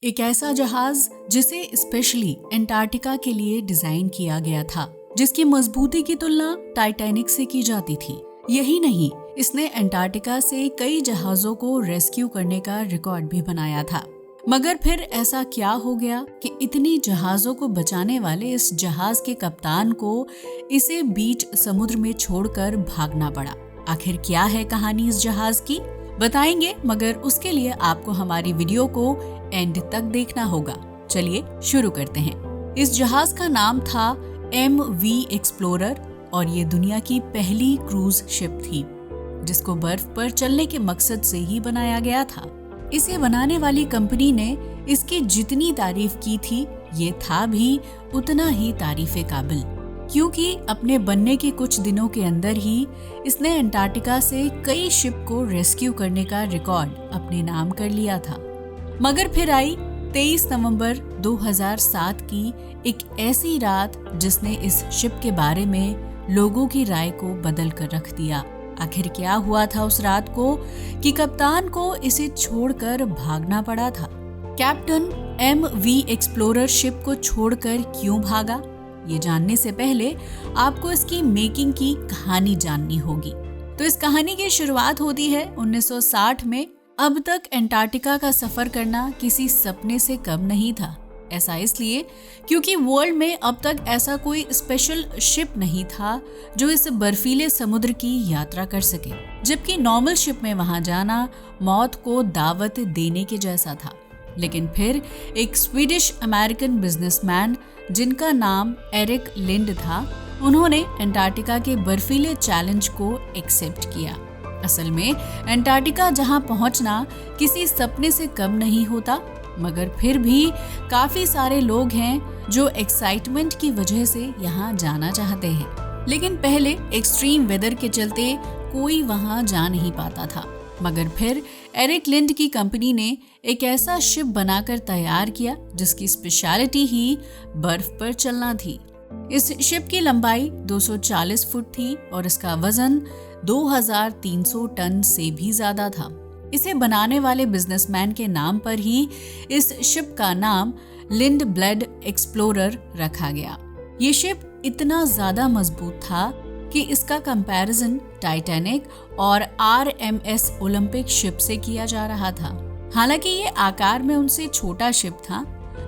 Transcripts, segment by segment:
एक ऐसा जहाज जिसे स्पेशली अंटार्कटिका के लिए डिजाइन किया गया था, जिसकी मजबूती की तुलना टाइटैनिक से की जाती थी। यही नहीं, इसने अंटार्कटिका से कई जहाजों को रेस्क्यू करने का रिकॉर्ड भी बनाया था। मगर फिर ऐसा क्या हो गया कि इतनी जहाजों को बचाने वाले इस जहाज के कप्तान को इसे बीच समुद्र में छोड़कर भागना पड़ा। आखिर क्या है कहानी इस जहाज की, बताएंगे, मगर उसके लिए आपको हमारी वीडियो को एंड तक देखना होगा। चलिए शुरू करते हैं। इस जहाज का नाम था MV एक्सप्लोरर और ये दुनिया की पहली क्रूज शिप थी, जिसको बर्फ पर चलने के मकसद से ही बनाया गया था। इसे बनाने वाली कंपनी ने इसकी जितनी तारीफ की थी, ये था भी उतना ही तारीफे काबिल, क्योंकि अपने बनने के कुछ दिनों के अंदर ही इसने अंटार्कटिका से कई शिप को रेस्क्यू करने का रिकॉर्ड अपने नाम कर लिया था। मगर फिर आई 23 नवंबर 2007 की एक ऐसी रात जिसने इस शिप के बारे में लोगों की राय को बदल कर रख दिया। आखिर क्या हुआ था उस रात को कि कप्तान को इसे छोड़कर भागना पड़ा था? कैप्टन MV एक्सप्लोरर शिप को छोड़कर क्यों भागा? ये जानने से पहले आपको इसकी मेकिंग की कहानी जाननी होगी। तो इस कहानी की शुरुआत होती है 1960 में। अब तक अंटार्कटिका का सफर करना किसी सपने से कम नहीं था। ऐसा इसलिए क्योंकि वर्ल्ड में अब तक ऐसा कोई स्पेशल शिप नहीं था जो इस बर्फीले समुद्र की यात्रा कर सके, जबकि नॉर्मल शिप में वहां जाना मौत को दावत देने के जैसा था। लेकिन फिर एक स्वीडिश अमेरिकन बिजनेसमैन जिनका नाम एरिक लिंड था, उन्होंने अंटार्कटिका के बर्फीले चैलेंज को एक्सेप्ट किया। असल में अंटार्कटिका जहां पहुंचना किसी सपने से कम नहीं होता, मगर फिर भी काफी सारे लोग हैं जो एक्साइटमेंट की वजह से यहाँ जाना चाहते हैं। लेकिन पहले एक्सट्रीम वेदर के चलते कोई वहाँ जा नहीं पाता था। मगर फिर एरिक लिंड की कंपनी ने एक ऐसा शिप बनाकर तैयार किया जिसकी स्पेशलिटी ही बर्फ पर चलना थी। इस शिप की लंबाई 240 फुट थी और इसका वजन 2300 टन से भी ज्यादा था। इसे बनाने वाले बिजनेसमैन के नाम पर ही इस शिप का नाम लिंडब्लेड एक्सप्लोरर रखा गया। ये शिप इतना ज्यादा मजबूत था कि इसका कंपैरिजन टाइटैनिक और RMS ओलंपिक शिप से किया जा रहा था। हालांकि ये आकार में उनसे छोटा शिप था,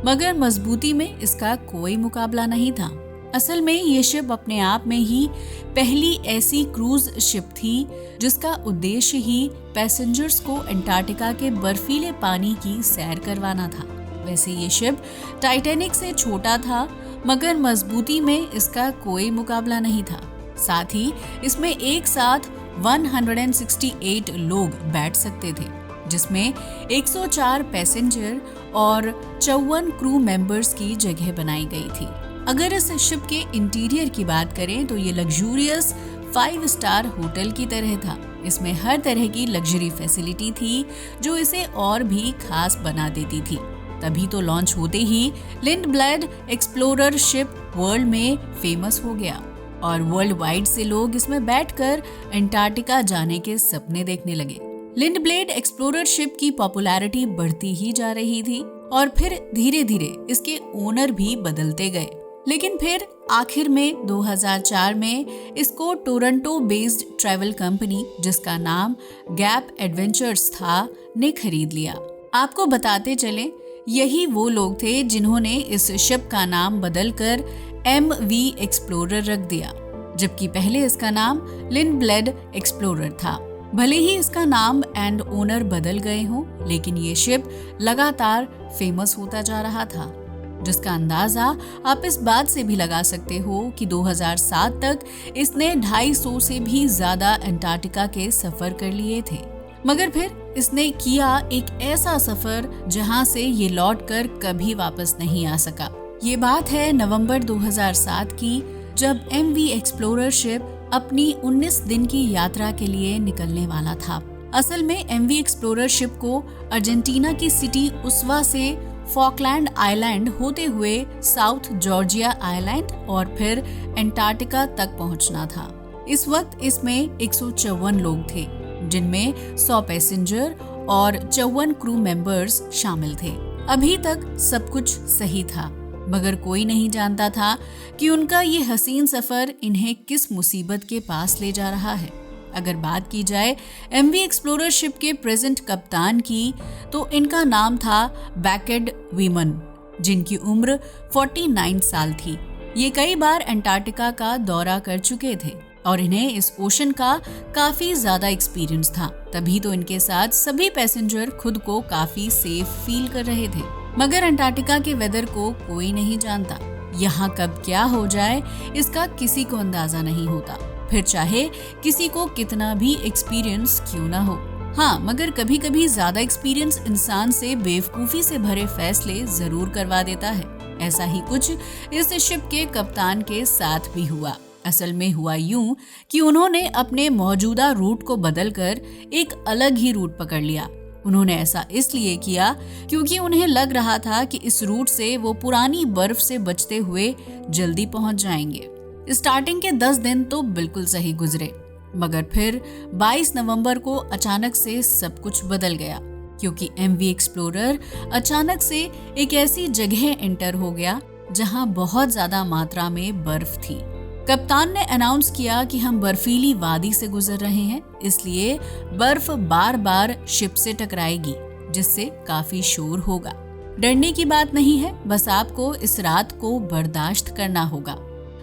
मगर मजबूती में इसका कोई मुकाबला नहीं था। असल में ये शिप अपने आप में ही पहली ऐसी क्रूज शिप थी जिसका उद्देश्य ही पैसेंजर्स को अंटार्कटिका के बर्फीले पानी की सैर करवाना था। वैसे ये शिप टाइटैनिक से छोटा था, मगर मजबूती में इसका कोई मुकाबला नहीं था। साथ ही इसमें एक साथ 168 लोग बैठ सकते थे, जिसमें 104 पैसेंजर और 54 क्रू मेंबर्स की जगह बनाई गई थी। अगर इस शिप के इंटीरियर की बात करें तो ये लग्जूरियस 5 स्टार होटल की तरह था। इसमें हर तरह की लग्जरी फैसिलिटी थी जो इसे और भी खास बना देती थी। तभी तो लॉन्च होते ही लिंडब्लेड एक्सप्लोरर शिप वर्ल्ड में फेमस हो गया और वर्ल्ड वाइड से लोग इसमें बैठकर अंटार्कटिका जाने के सपने देखने लगे। लिंडब्लेड एक्सप्लोरर शिप की पॉपुलैरिटी बढ़ती ही जा रही थी और फिर धीरे धीरे इसके ओनर भी बदलते गए। लेकिन फिर आखिर में 2004 में इसको टोरंटो बेस्ड ट्रैवल कंपनी, जिसका नाम गैप एडवेंचर्स था, ने खरीद लिया। आपको बताते चलें, यही वो लोग थे जिन्होंने इस शिप का नाम बदलकर MV एक्सप्लोरर रख दिया, जबकि पहले इसका नाम लिंडब्लेड एक्सप्लोरर था। भले ही इसका नाम एंड ओनर बदल गए हों, लेकिन ये शिप लगातार फेमस होता जा रहा था, जिसका अंदाजा आप इस बात से भी लगा सकते हो कि 2007 तक इसने 250 से भी ज्यादा अंटार्कटिका के सफर कर लिए थे। मगर फिर इसने किया एक ऐसा सफर जहां से ये लौटकर कभी वापस नहीं आ सका। ये बात है नवंबर 2007 की, जब MV एक्सप्लोरर शिप अपनी 19 दिन की यात्रा के लिए निकलने वाला था। असल में MV एक्सप्लोरर शिप को अर्जेंटीना की सिटी उस्वा से फॉकलैंड आइलैंड होते हुए साउथ जॉर्जिया आइलैंड और फिर अंटार्कटिका तक पहुंचना था। इस वक्त इसमें 154 लोग थे, जिनमें 100 पैसेंजर और 54 क्रू मेंबर्स शामिल थे। अभी तक सब कुछ सही था, मगर कोई नहीं जानता था कि उनका ये हसीन सफर इन्हें किस मुसीबत के पास ले जा रहा है। अगर बात की जाए एमवी एक्सप्लोरर शिप के प्रेजेंट कप्तान की, तो इनका नाम था बैकेड वीमन, जिनकी उम्र 49 साल थी। ये कई बार अंटार्कटिका का दौरा कर चुके थे और इन्हें इस ओशन का काफी ज्यादा एक्सपीरियंस था। तभी तो इनके साथ सभी पैसेंजर खुद को काफी सेफ फील कर रहे थे। मगर अंटार्कटिका के वेदर को कोई नहीं जानता। यहाँ कब क्या हो जाए इसका किसी को अंदाजा नहीं होता, फिर चाहे किसी को कितना भी एक्सपीरियंस क्यों ना हो। हाँ, मगर कभी कभी ज्यादा एक्सपीरियंस इंसान से बेवकूफी से भरे फैसले जरूर करवा देता है। ऐसा ही कुछ इस शिप के कप्तान के साथ भी हुआ। असल में हुआ यूं कि उन्होंने अपने मौजूदा रूट को बदलकर एक अलग ही रूट पकड़ लिया। उन्होंने ऐसा इसलिए किया क्योंकि उन्हें लग रहा था कि इस रूट से वो पुरानी बर्फ से बचते हुए जल्दी पहुंच जाएंगे। स्टार्टिंग के 10 दिन तो बिल्कुल सही गुजरे, मगर फिर 22 नवंबर को अचानक से सब कुछ बदल गया, क्योंकि एमवी एक्सप्लोरर अचानक से एक ऐसी जगह एंटर हो गया जहां बहुत ज्यादा मात्रा में बर्फ थी। कप्तान ने अनाउंस किया कि हम बर्फीली वादी से गुजर रहे हैं, इसलिए बर्फ बार बार शिप से टकराएगी, जिससे काफी शोर होगा। डरने की बात नहीं है, बस आपको इस रात को बर्दाश्त करना होगा।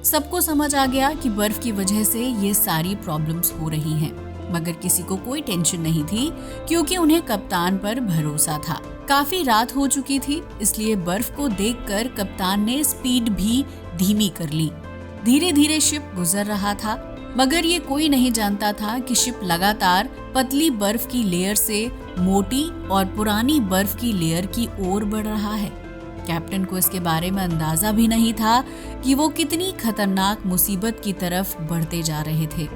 सबको समझ आ गया कि बर्फ की वजह से ये सारी प्रॉब्लम्स हो रही हैं, मगर किसी को कोई टेंशन नहीं थी क्योंकि उन्हें कप्तान पर भरोसा था। काफी रात हो चुकी थी, इसलिए बर्फ को देखकर कप्तान ने स्पीड भी धीमी कर ली। धीरे धीरे शिप गुजर रहा था, मगर ये कोई नहीं जानता था कि शिप लगातार पतली बर्फ की लेयर से मोटी और पुरानी बर्फ की लेयर की ओर बढ़ रहा है। कैप्टन को इसके बारे में अंदाजा भी नहीं था कि वो कितनी खतरनाक मुसीबत की तरफ बढ़ते जा रहे थे।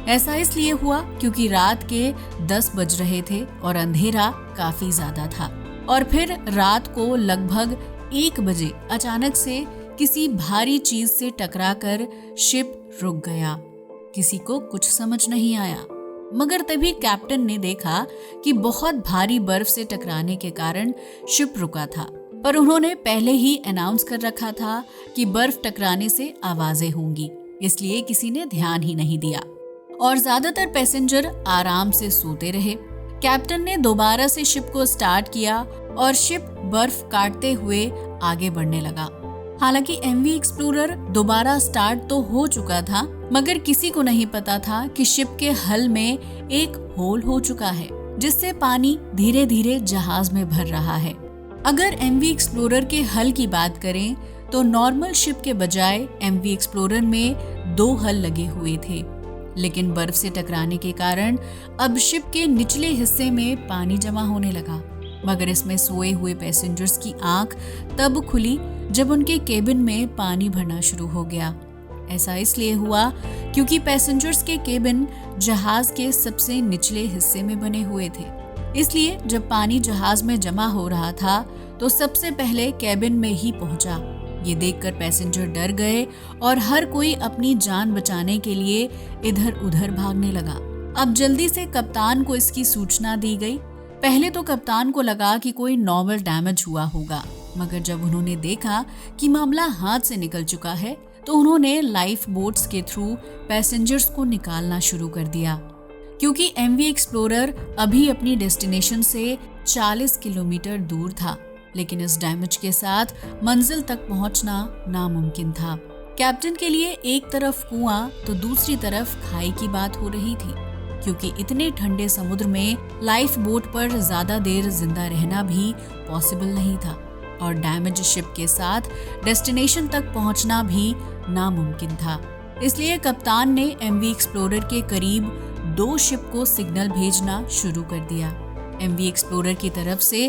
ऐसा इसलिए हुआ क्योंकि रात के 10 बज रहे थे और अंधेरा काफी ज्यादा था। और फिर रात को लगभग 1 बजे अचानक से किसी भारी चीज से टकराकर शिप रुक गया। किसी को कुछ समझ नहीं आया, मगर तभी कैप्टन ने देखा कि बहुत भारी बर्फ से टकराने के कारण शिप रुका था। पर उन्होंने पहले ही अनाउंस कर रखा था कि बर्फ टकराने से आवाजें होंगी, इसलिए किसी ने ध्यान ही नहीं दिया और ज्यादातर पैसेंजर आराम से सोते रहे। कैप्टन ने दोबारा से शिप को स्टार्ट किया और शिप बर्फ काटते हुए आगे बढ़ने लगा। हालांकि एमवी एक्सप्लोरर दोबारा स्टार्ट तो हो चुका था, मगर किसी को नहीं पता था कि शिप के हल में एक होल हो चुका है, जिससे पानी धीरे धीरे जहाज में भर रहा है। अगर एमवी एक्सप्लोरर के हल की बात करें तो नॉर्मल शिप के बजाय एमवी एक्सप्लोरर में 2 हल लगे हुए थे, लेकिन बर्फ से टकराने के कारण अब शिप के निचले हिस्से में पानी जमा होने लगा। मगर इसमें सोए हुए पैसेंजर्स की आंख तब खुली जब उनके केबिन में पानी भरना शुरू हो गया। ऐसा इसलिए हुआ क्योंकि पैसेंजर्स के केबिन जहाज के सबसे निचले हिस्से में बने हुए थे, इसलिए जब पानी जहाज में जमा हो रहा था तो सबसे पहले केबिन में ही पहुंचा। ये देखकर पैसेंजर डर गए और हर कोई अपनी जान बचाने के लिए इधर उधर भागने लगा। अब जल्दी से कप्तान को इसकी सूचना दी गई। पहले तो कप्तान को लगा कि कोई नॉर्मल डैमेज हुआ होगा, मगर जब उन्होंने देखा कि मामला हाथ से निकल चुका है तो उन्होंने लाइफ बोट्स के थ्रू पैसेंजर्स को निकालना शुरू कर दिया। क्योंकि एमवी एक्सप्लोरर अभी अपनी डेस्टिनेशन से 40 किलोमीटर दूर था, लेकिन इस डैमेज के साथ मंजिल तक पहुंचना नामुमकिन था। कैप्टन के लिए एक तरफ कुआं तो दूसरी तरफ खाई की बात हो रही थी, क्योंकि इतने ठंडे समुद्र में लाइफ बोट पर ज्यादा देर जिंदा रहना भी पॉसिबल नहीं था और डैमेज शिप के साथ डेस्टिनेशन तक पहुंचना भी नामुमकिन था। इसलिए कप्तान ने एमवी एक्सप्लोरर के करीब 2 शिप को सिग्नल भेजना शुरू कर दिया। एमवी एक्सप्लोरर की तरफ से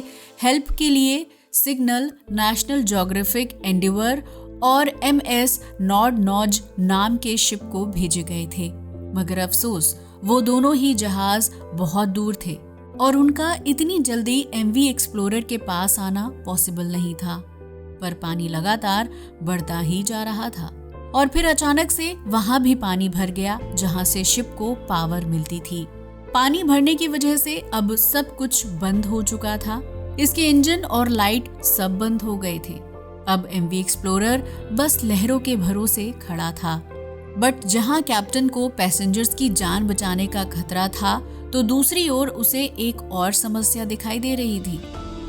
हेल्प के लिए सिग्नल नेशनल ज्योग्राफिक एंडेवर और एमएस नॉर्ड नॉज नाम के शिप को भेजे गए थे, मगर अफसोस वो दोनों ही जहाज बहुत दूर थे और उनका इतनी जल्दी एमवी एक्सप्लोरर के पास आना पॉसिबल नहीं था। पर पानी लगातार बढ़ता ही जा रहा था और फिर अचानक से वहां भी पानी भर गया जहां से शिप को पावर मिलती थी। पानी भरने की वजह से अब सब कुछ बंद हो चुका था इसके इंजन और लाइट सब बंद हो गए थे। अब एमवी एक्सप्लोरर बस लहरों के भरोसे खड़ा था। बट जहां कैप्टन को पैसेंजर्स की जान बचाने का खतरा था, तो दूसरी ओर उसे एक और समस्या दिखाई दे रही थी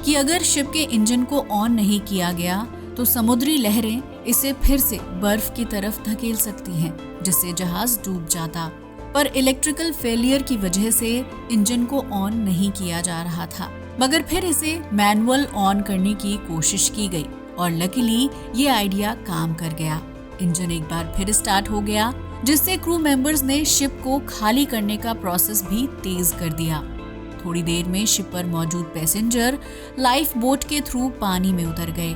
कि अगर शिप के इंजन को ऑन नहीं किया गया तो समुद्री लहरें इसे फिर से बर्फ की तरफ धकेल सकती हैं, जिससे जहाज डूब जाता। पर इलेक्ट्रिकल फेलियर की वजह से इंजन को ऑन नहीं किया जा रहा था, मगर फिर इसे मैनुअल ऑन करने की कोशिश की गई और लकीली ये आइडिया काम कर गया। इंजन एक बार फिर स्टार्ट हो गया, जिससे क्रू मेंबर्स ने शिप को खाली करने का प्रोसेस भी तेज कर दिया। थोड़ी देर में शिप पर मौजूद पैसेंजर लाइफ बोट के थ्रू पानी में उतर गए।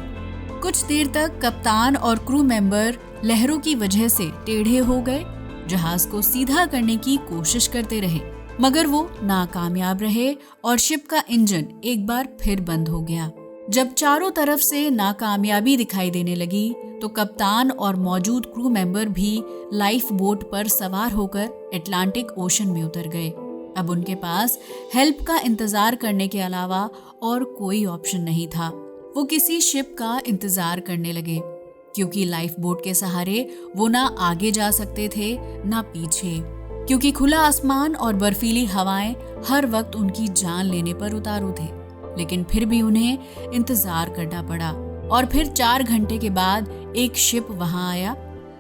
कुछ देर तक कप्तान और क्रू मेंबर लहरों की वजह से टेढ़े हो गए, जहाज को सीधा करने की कोशिश करते रहे, मगर वो नाकामयाब रहे और शिप का इंजन एक बार फिर बंद हो गया। जब चारों तरफ से नाकामयाबी दिखाई देने लगी, तो कप्तान और मौजूद क्रू मेंबर भी लाइफ बोट पर सवार होकर अटलांटिक ओशन में उतर गए। अब उनके पास हेल्प का इंतजार करने के अलावा और कोई ऑप्शन नहीं था। वो किसी शिप का इंतजार करने लगे, क्योंकि लाइफ बोट के सहारे वो ना आगे जा सकते थे ना पीछे, क्योंकि खुला आसमान और बर्फीली हवाएं हर वक्त उनकी जान लेने पर उतारू थे। लेकिन फिर भी उन्हें इंतजार करना पड़ा और फिर 4 घंटे के बाद एक शिप वहां आया,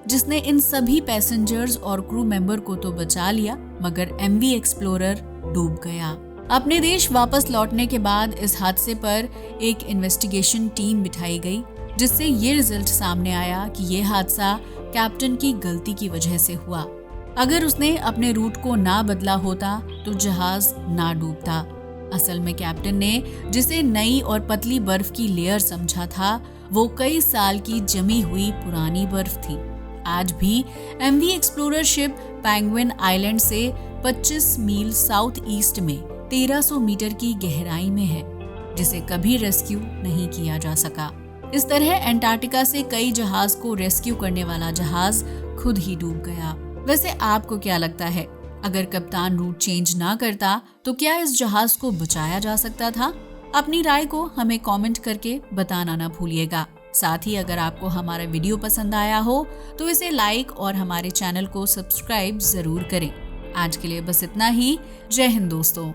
जिसने इन सभी पैसेंजर्स और क्रू मेंबर को तो बचा लिया, मगर एमवी एक्सप्लोरर डूब गया। अपने देश वापस लौटने के बाद इस हादसे पर एक इन्वेस्टिगेशन टीम बिठाई गई, जिससे ये रिजल्ट सामने आया कि ये हादसा कैप्टन की गलती की वजह से हुआ। अगर उसने अपने रूट को ना बदला होता तो जहाज ना डूबता। असल में कैप्टन ने जिसे नई और पतली बर्फ की लेयर समझा था, वो कई साल की जमी हुई पुरानी बर्फ थी। आज भी MV Explorer ship Penguin Island से 25 मील साउथ ईस्ट में 1300 मीटर की गहराई में है, जिसे कभी रेस्क्यू नहीं किया जा सका। इस तरह अंटार्कटिका से कई जहाज को रेस्क्यू करने वाला जहाज खुद ही डूब गया। वैसे आपको क्या लगता है, अगर कप्तान रूट चेंज ना करता तो क्या इस जहाज को बचाया जा सकता था? अपनी राय को हमें कमेंट करके बताना ना भूलिएगा। साथ ही अगर आपको हमारा वीडियो पसंद आया हो तो इसे लाइक और हमारे चैनल को सब्सक्राइब जरूर करें। आज के लिए बस इतना ही। जय हिंद दोस्तों।